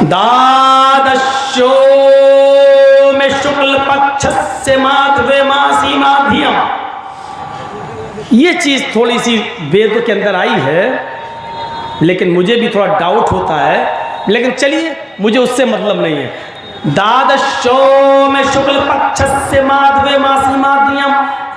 द्वादशो में शुक्ल पक्ष से माधवे मासी माध्यम। ये चीज थोड़ी सी वेद के अंदर आई है, लेकिन मुझे भी थोड़ा डाउट होता है, लेकिन चलिए मुझे उससे मतलब नहीं है। द्वादशो में शुक्ल पक्ष से माधवे मासी माध्यम,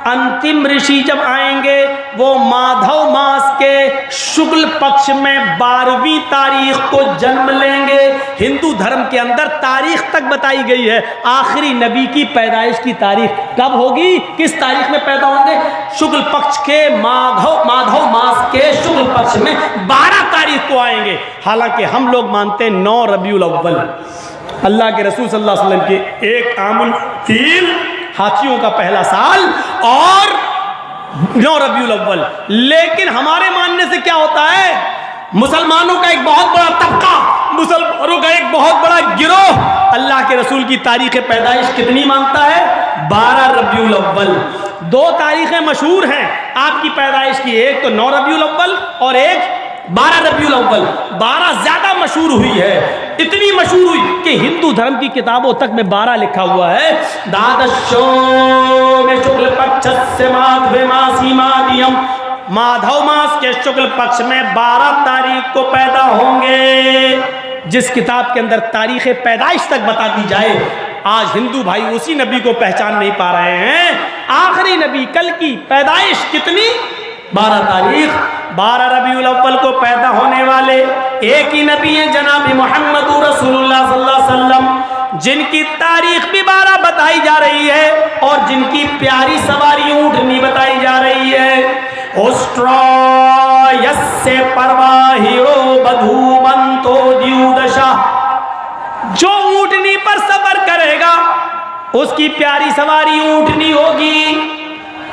अंतिम ऋषि जब आएंगे वो माधव मास के शुक्ल पक्ष में 12वीं तारीख को जन्म लेंगे। हिंदू धर्म के अंदर तारीख तक बताई गई है, आखिरी नबी की पैदाइश की तारीख कब होगी, किस तारीख में पैदा होंगे, शुक्ल पक्ष के माधव मास के शुक्ल पक्ष में 12 तारीख को आएंगे। हालांकि हम लोग मानते हैं 9 रबीउल अव्वल, अल्लाह के रसूल सल्लल्लाहु अलैहि वसल्लम के एक आमुल फील हाथियों का पहला साल और 9 रबीउल अव्वल। लेकिन हमारे मानने से क्या होता है, मुसलमानों का एक बहुत बड़ा तबका, मुसलमानों का एक बहुत बड़ा गिरोह अल्लाह के रसूल की तारीख पैदाइश कितनी मानता है, 12 रबीउल अव्वल। 2 तारीखें मशहूर हैं आपकी पैदाइश की, एक तो 9 रबीउल अव्वल और एक 12 रबीउल अव्वल। 12 ज्यादा मशहूर हुई है, इतनी मशहूर हुई कि हिंदू धर्म की किताबों तक में 12 लिखा हुआ है। द्वादशो में शुक्ल पक्ष से माधवे मासी माध्यम, माधव मास के शुक्ल पक्ष में 12 तारीख को पैदा होंगे। जिस किताब के अंदर तारीख पैदाइश तक बता दी जाए, आज हिंदू भाई उसी नबी को पहचान नहीं पा रहे हैं। आखिरी नबी कल की पैदाइश कितनी, 12 तारीख, 12 रबीउल अव्वल को पैदा होने वाले एक ही नबी हैं जनाब मोहम्मद रसूलुल्लाह सल्लल्लाहु अलैहि वसल्लम, जिनकी तारीख भी 12 बताई जा रही है और जिनकी प्यारी सवारी ऊंटनी बताई जा रही है। से परवाहिरो बधूमंतो द्युदशा, जो ऊंटनी पर सफर करेगा उसकी प्यारी सवारी ऊंटनी होगी,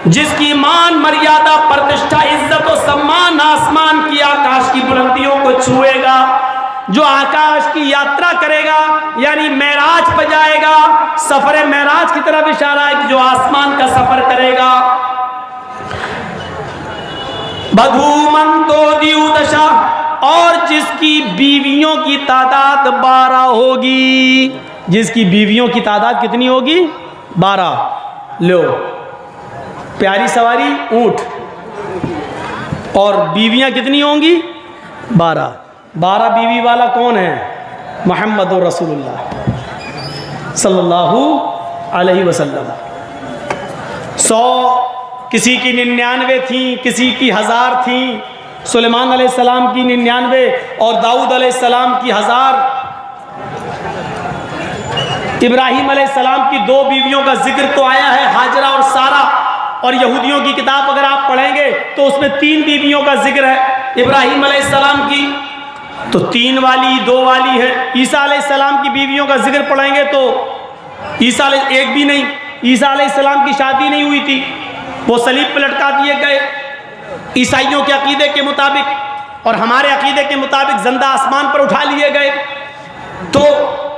जिसकी मान मर्यादा प्रतिष्ठा इज्जत और सम्मान आसमान की आकाश की बुलंदियों को छुएगा। जो आकाश की यात्रा करेगा यानी मेराज पर जाएगा, सफर मेराज की तरफ इशारा है कि जो आसमान का सफर करेगा। बधूमंतो द्युदशा, और जिसकी बीवियों की तादाद 12 होगी, जिसकी बीवियों की तादाद कितनी होगी, 12। लो, प्यारी सवारी ऊंट और बीवियां कितनी होंगी, 12। 12 बीवी वाला कौन है, मोहम्मद रसूलुल्लाह सल्लल्लाहु अलैहि वसल्लम। 100 किसी की 99 थी, किसी की 1000 थी। सुलेमान अलैहिस्सलाम की 99 और दाऊद अलैहिस्सलाम की 1000। इब्राहिम अलैहिस्सलाम की 2 बीवियों का जिक्र तो आया है, हाजरा और सारा। और यहूदियों की किताब अगर आप पढ़ेंगे तो उसमें 3 बीवियों का जिक्र है इब्राहिम अलैहिस्सलाम की, तो 3 वाली 2 वाली है। ईसा अलैहिस्सलाम की बीवियों का जिक्र पढ़ेंगे तो ईसा एक भी नहीं, ईसा अलैहिस्सलाम की शादी नहीं हुई थी, वो सलीब पर लटका दिए गए ईसाइयों के अकीदे के मुताबिक, और हमारे अकीदे के मुताबिक जिंदा आसमान पर उठा लिए गए, तो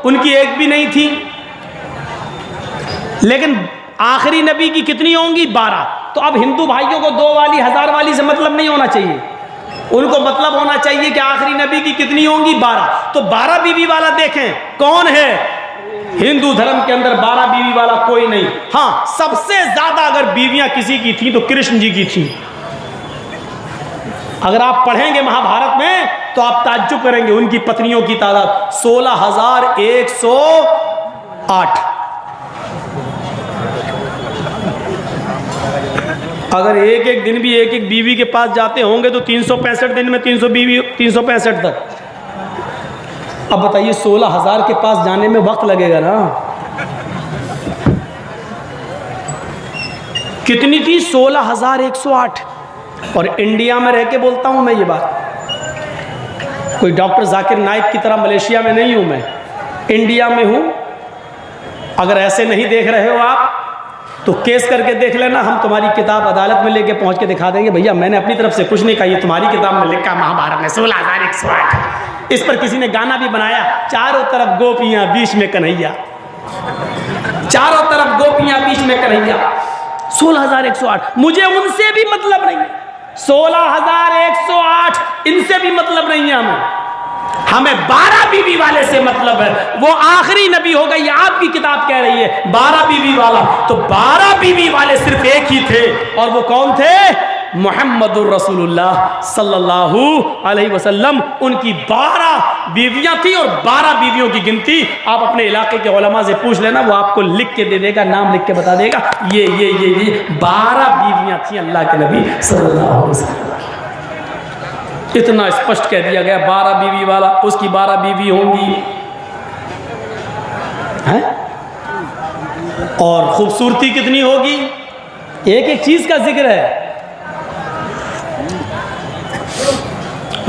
उनकी एक भी नहीं थी। लेकिन आखिरी नबी की कितनी होंगी, 12। तो अब हिंदू भाइयों को 2 वाली 1000 वाली से मतलब नहीं होना चाहिए, उनको मतलब होना चाहिए कि आखिरी नबी की कितनी होंगी, 12। तो 12 बीवी वाला देखें कौन है, हिंदू धर्म के अंदर 12 बीवी वाला कोई नहीं। हाँ, सबसे ज्यादा अगर बीवियां किसी की थी तो कृष्ण जी की थी। अगर आप पढ़ेंगे महाभारत में तो आप ताज्जुब करेंगे, उनकी पत्नियों की तादाद 16,108। अगर एक एक दिन भी एक एक बीवी के पास जाते होंगे तो 365 दिन में 300 बीवी, 365 तक। अब बताइए 16,000 के पास जाने में वक्त लगेगा ना, कितनी थी, 16,108। और इंडिया में रह के बोलता हूं मैं ये बात, कोई डॉक्टर जाकिर नाइक की तरह मलेशिया में नहीं हूं मैं, इंडिया में हूं। अगर ऐसे नहीं देख रहे हो आप तो केस करके देख लेना, हम तुम्हारी किताब अदालत में लेके पहुंच के दिखा देंगे, भैया मैंने अपनी तरफ से कुछ नहीं कहा, ये तुम्हारी किताब में लिखा महाभारत में 16,108। इस पर किसी ने गाना भी बनाया, चारों तरफ गोपियां बीच में कन्हैया, चारों तरफ गोपियां बीच में कन्हैया। 16,108, मुझे उनसे भी मतलब नहीं है, 16,108 इनसे भी मतलब नहीं है हमें 12 बीवी वाले से से मतलब है, वो आखिरी नबी होगा, ये आपकी किताब कह रही है 12 बीवी वाला। तो 12 बीवी वाले सिर्फ एक ही थे, और वो कौन थे? मुहम्मदुर रसूलुल्लाह सल्लल्लाहु अलैहि वसल्लम। उनकी 12 बीवियां थी, और 12 बीवियों की गिनती आप अपने इलाके के उलमा से पूछ लेना, वो आपको लिख के दे देगा, नाम लिख के बता देगा, ये 12 बीवियां थी अल्लाह के नबी सल्लल्लाहु अलैहि वसल्लम। इतना स्पष्ट कह दिया गया 12 बीवी वाला, उसकी 12 बीवी होंगी है? और खूबसूरती कितनी होगी, एक एक चीज का जिक्र है।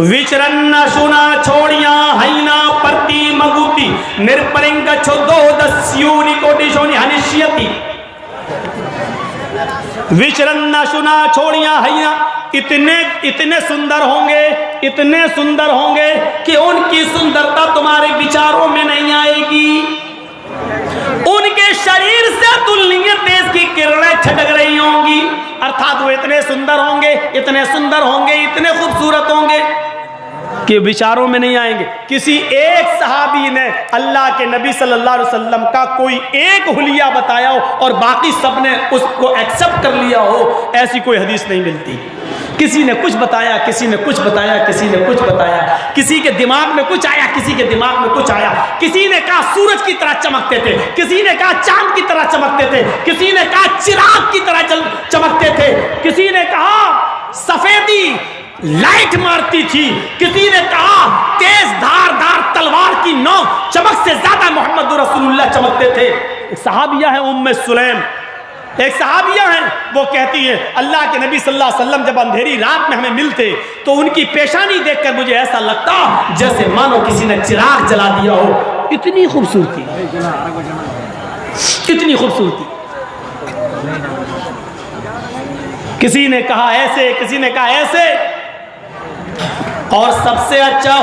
विचरन्ना सुना छोड़िया हैना परती मगुती निर्परिंग छोदो दस्यूनी कोटिशोनी हनिष्यति। विचरन्ना सुना छोड़िया हैना, इतने सुंदर होंगे, इतने सुंदर होंगे कि उनकी सुंदरता तुम्हारे विचारों में नहीं आएगी। उनके शरीर से तुलनीय तेज की किरणें छटक रही होंगी, अर्थात वो इतने सुंदर होंगे, इतने सुंदर होंगे, इतने खूबसूरत होंगे कि विचारों में नहीं आएंगे। किसी एक सहाबी ने अल्लाह के नबी सल्लल्लाहु अलैहि वसल्लम का कोई एक हुलिया बताया हो और बाकी सब ने उसको एक्सेप्ट कर लिया हो, ऐसी कोई हदीस नहीं मिलती। किसी ने कुछ बताया, किसी ने कुछ बताया, किसी ने कुछ बताया, किसी के दिमाग में कुछ आया, किसी के दिमाग में कुछ आया। किसी ने कहा सूरज की तरह चमकते थे, किसी ने कहा चांद की तरह चमकते थे, किसी ने कहा चिराग की तरह चमकते थे, किसी ने कहा सफेदी लाइट मारती थी, किसी ने कहा तेज धारदार तलवार की नोक चमक से ज्यादा मोहम्मद रसूलुल्लाह चमकते थे। एक सहाबिया है उम्मे सुलैम, एक सहाबिया हैं, वो कहती है अल्लाह के नबी सल्लल्लाहु अलैहि वसल्लम जब अंधेरी रात में हमें मिलते तो उनकी पेशानी देखकर मुझे ऐसा लगता जैसे मानो किसी ने चिराग जला दिया हो। इतनी खूबसूरती, इतनी खूबसूरती। किसी ने कहा ऐसे, किसी ने कहा ऐसे। और सबसे अच्छा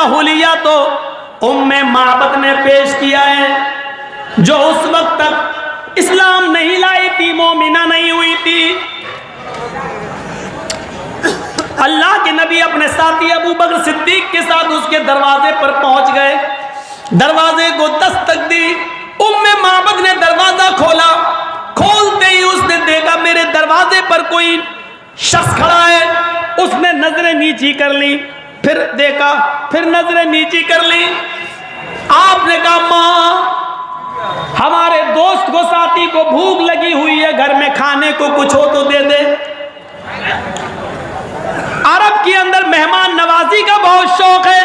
हुलिया तो उम्मे माबद ने पेश किया है, जो उस वक्त तक इस्लाम नहीं लाई थी, मोमिना नहीं हुई थी। अल्लाह के नबी अपने साथी अबू बकर सिद्दीक के साथ उसके दरवाजे पर पहुंच गए, दरवाजे को दस्तक दी। उम्मे माबद ने दरवाजा खोला, खोलते ही उसने देखा मेरे दरवाजे पर कोई शख्स खड़ा है। उसने नजरें नीची कर ली, फिर देखा, फिर नजरें नीची कर ली। आपने कहा मां, हमारे दोस्त को, साथी को भूख लगी हुई है, घर में खाने को कुछ हो तो दे दे। अरब के अंदर मेहमान नवाजी का बहुत शौक है।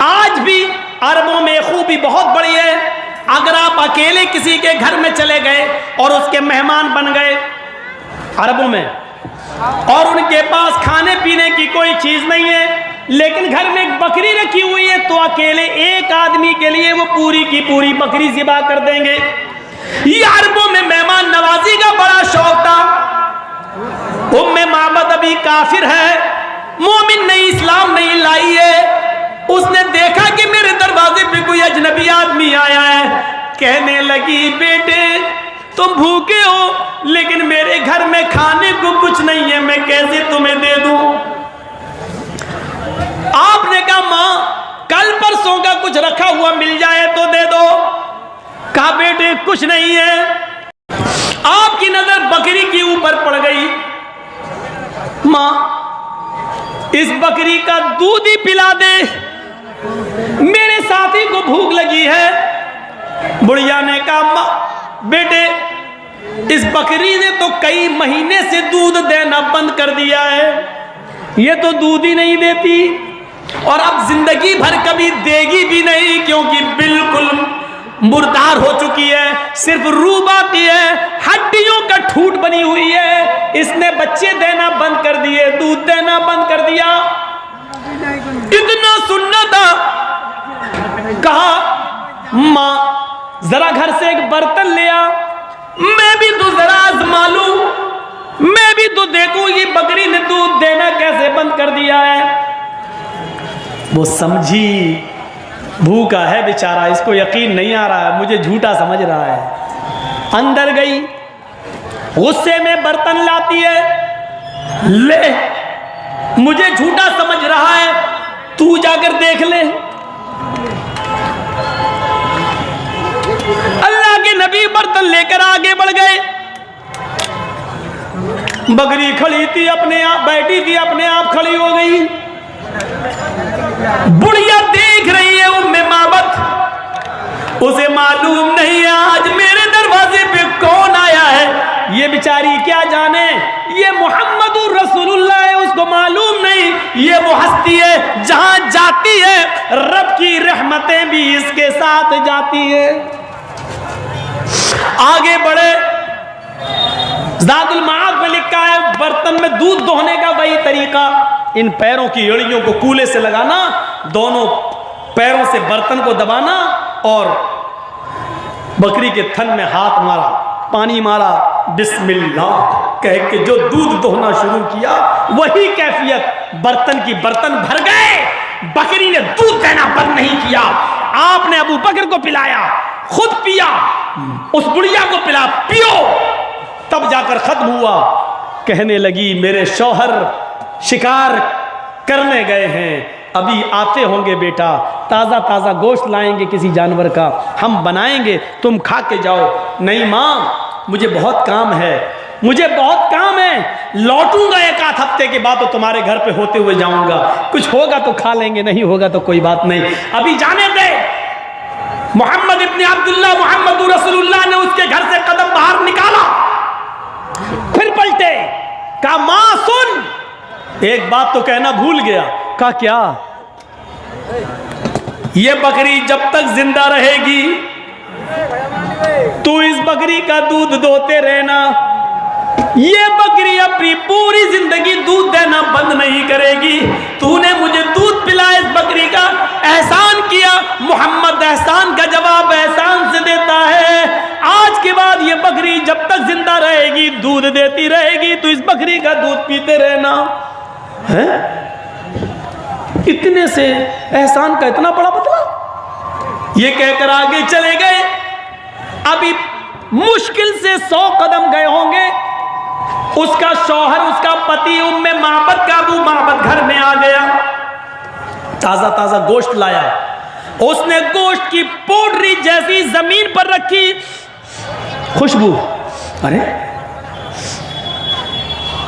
आज भी अरबों में खूबी बहुत बड़ी है। अगर आप अकेले किसी के घर में चले गए और उसके मेहमान बन गए अरबों में, और उनके पास खाने पीने की कोई चीज नहीं है, लेकिन घर में एक बकरी रखी हुई है, तो अकेले एक आदमी के लिए वो पूरी की पूरी बकरी ज़िबा कर देंगे। ये अरबों में मेहमान नवाजी का बड़ा शौक था। उम्मे माबद अभी काफिर है, मोमिन नहीं, इस्लाम नहीं लाई है। उसने देखा कि मेरे दरवाजे पे कोई अजनबी आदमी आया है। कहने लगी बेटे तुम भूखे हो, लेकिन मेरे घर में खाने को कुछ नहीं है, मैं कैसे तुम्हें दे दूं? आपने कहा मां कल परसों का कुछ रखा हुआ मिल जाए तो दे दो। कहा बेटे कुछ नहीं है। आपकी नजर बकरी के ऊपर पड़ गई। मां इस बकरी का दूध ही पिला दे, मेरे साथी को भूख लगी है। बुढ़िया ने कहा मां बेटे इस बकरी ने तो कई महीने से दूध देना बंद कर दिया है, ये तो दूध ही नहीं देती, और अब जिंदगी भर कभी देगी भी नहीं, क्योंकि बिल्कुल मुर्दार हो चुकी है, सिर्फ रूह आती है, हड्डियों का ठूट बनी हुई है। इसने बच्चे देना बंद कर दिए, दूध देना बंद कर दिया। इतना सुनना था। कहा मां जरा घर से एक बर्तन ले आ, मैं भी तो जरा आजमा लूं, मैं भी तो देखूं ये बकरी ने दूध देना कैसे बंद कर दिया है। वो समझी भूखा है बेचारा, इसको यकीन नहीं आ रहा है, मुझे झूठा समझ रहा है। अंदर गई, गुस्से में बर्तन लाती है, ले मुझे झूठा समझ रहा है, तू जाकर देख ले। अल्लाह के नबी बर्तन लेकर आगे बढ़ गए। बकरी खड़ी थी, अपने आप बैठी थी, अपने आप खड़ी हो गई। बुढ़िया देख रही है उम्मे माबत, उसे मालूम नहीं है आज मेरे दरवाजे पे कौन आया है। ये बेचारी क्या जाने ये मोहम्मदुर रसूलुल्लाह है, उसको मालूम नहीं ये वो हस्ती है जहां जाती है रब की रहमतें भी इसके साथ जाती है। आगे बढ़े, ज़ादुल माद में लिखा है बर्तन में दूध दोहने का वही तरीका, इन पैरों की एड़ियों को कूले से लगाना, दोनों पैरों से बर्तन को दबाना और बकरी के थन में हाथ मारा, पानी मारा, बिस्मिल्लाह कह के जो दूध दोहना शुरू किया वही कैफियत, बर्तन की बर्तन भर गए। बकरी ने दूध देना बंद नहीं किया। आपने अबू बकर को पिलाया, खुद पिया, उस बुढ़िया को पिला, पियो, तब जाकर खत्म हुआ। कहने लगी मेरे शौहर शिकार करने गए हैं, अभी आते होंगे बेटा, ताज़ा ताज़ा गोश्त लाएंगे किसी जानवर का, हम बनाएंगे, तुम खा के जाओ। नहीं माँ, मुझे बहुत काम है, मुझे बहुत काम है, लौटूंगा एक आध हफ्ते के बाद तो तुम्हारे घर पे होते हुए जाऊंगा, कुछ होगा तो खा लेंगे, नहीं होगा तो कोई बात नहीं, अभी जाने दे। मोहम्मद इब्न अब्दुल्लाह मोहम्मद रसूलुल्लाह ने उसके घर से कदम बाहर निकाला, फिर पलटे, कहा मां सुन, एक बात तो कहना भूल गया। कहा क्या? ये बकरी जब तक जिंदा रहेगी तू इस बकरी का दूध दोते रहना, ये बकरी अपनी पूरी जिंदगी दूध देना बंद नहीं करेगी। तूने मुझे दूध पिलाया, इस बकरी का एहसान किया, मोहम्मद एहसान का जवाब एहसान से देता है। आज के बाद ये बकरी जब तक जिंदा रहेगी दूध देती रहेगी, तो इस बकरी का दूध पीते रहना है। इतने से एहसान का इतना बड़ा बदला। ये कहकर आगे चले गए। अभी मुश्किल से 100 कदम गए होंगे, उसका शौहर, उसका पति उम्मे माबद का अबू माबद घर में आ गया, ताजा ताजा गोश्त लाया। उसने गोश्त की पोटली जैसी जमीन पर रखी, खुशबू, अरे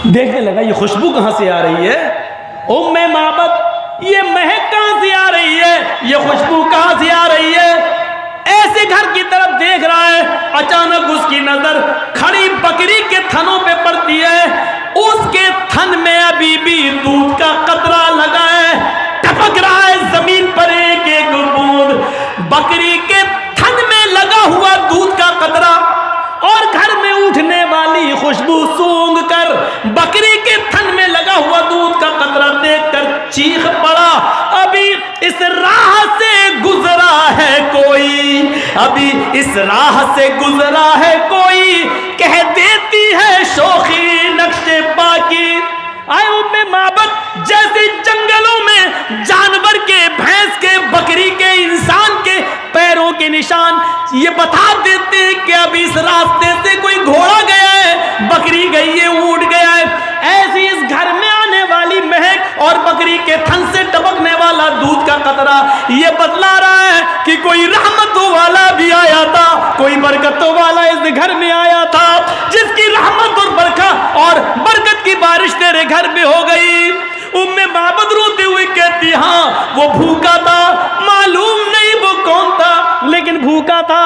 देखने लगा ये खुशबू कहां से आ रही है। उम्मे माबद, ये महक कहां से आ रही है, ये खुशबू कहां से आ रही है। ऐसे घर की तरफ देख रहा है, अचानक उसकी नजर खड़ी बकरी के थनों पे पड़ती है। उसके थन में अभी भी दूध का कतरा लगा है, टपक रहा है जमीन पर एक एक बूंद। बकरी के थन में लगा हुआ दूध का कतरा और घर में उठने वाली खुशबू सूंघ कर बकरी के थन में लगा हुआ दूध का कतरा देखकर चीख पड़ा, अभी इस राह से गुजरा है कोई, अभी इस राह से गुजरा है कोई, कह देती है शोखी नक्शे पाकी। आए उम्मे माबद जैसे जंगलों में जानवर के, भैंस के, बकरी के, इंसान के पैरों के निशान ये बता देते हैं कि अभी इस रास्ते से कोई घोड़ा गया है, बकरी गई है, ऊंट गया है। ऐसी इस घर में आने वाली महक और बकरी के थन से टपकने वाला दूध का कतरा ये बतला रहा है कि कोई रहमतों वाला भी आया था, कोई बरकतों वाला इस घर में आया था, जिसकी रहमत और बरकत की बारिश तेरे घर में हो गई। उम्मे माबद रोते हुए कहती, हाँ वो भूखा था, मालूम नहीं वो कौन था, लेकिन भूखा था।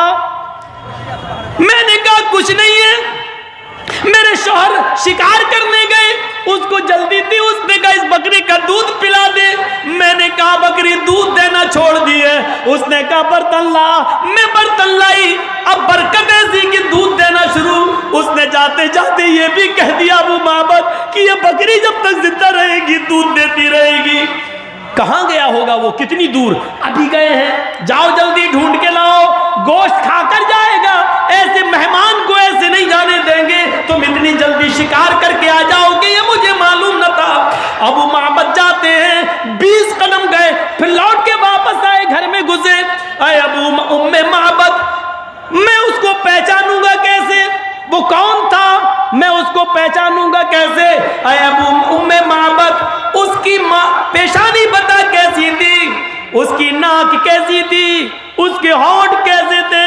मैंने कहा कुछ नहीं है, मेरे शौहर शिकार करने गए, उसको जल्दी थी, उसने कहा इस बकरी का दूध पिला दे। मैंने कहा बकरी दूध देना छोड़ दी है। उसने कहा बर्तन ला, मैं बर्तन लाई, अब बरकत ऐसी कि दूध देना शुरू। उसने जाते जाते ये भी कह दिया अबू माबद कि ये बकरी जब तक जिंदा रहेगी दूध देती रहेगी। कहाँ गया होगा वो, कितनी दूर? अभी गए हैं, जाओ जल्दी ढूंढ के लाओ, गोश्त खाकर जाएगा, ऐसे मेहमान को ऐसे नहीं जाने देंगे, तुम इतनी जल्दी शिकार करके आ जाओगे ये मुझे मालूम न था। अबू माबद जाते हैं, 20 कदम गए, फिर लौट के वापस आए, घर में घुसे। अरे अबू उम्मे माबद, मैं उसको पहचानूंगा कैसे, वो कौन था, मैं उसको पहचानूंगा कैसे? अरे अबू उम्मे माबद, उसकी पेशानी बता कैसी थी? उसकी नाक कैसी थी, उसके होंठ कैसे थे,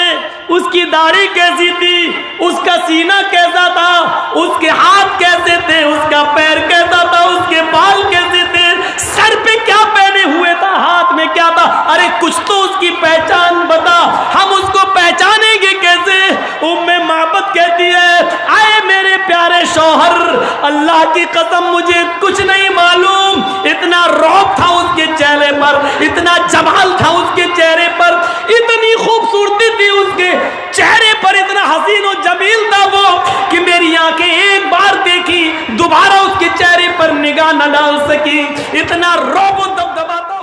उसकी दाढ़ी कैसी थी, उसका सीना कैसा था, उसके हाथ कैसे थे, उसका पैर कैसा था, उसके बाल कैसे थे, सर पे क्या पहने हुए था, हाथ में क्या था। अरे कुछ तो उसकी पहचान बता, हम उसको पहचानेंगे कैसे। उम्मे माबद कहती है, आए मेरे प्यारे शौहर, अल्लाह की कसम मुझे कुछ नहीं मालूम। इतना रौब था उसके चेहरे पर, इतना जमाल था उसके चेहरे पर, इतनी खूबसूरती थी उसके चेहरे पर, इतना हसीन और जमील था वो कि मेरी आंखें एक बार देखी, दोबारा उसके चेहरे पर निगाह न डाल सकी। इतना रौब और दबदबा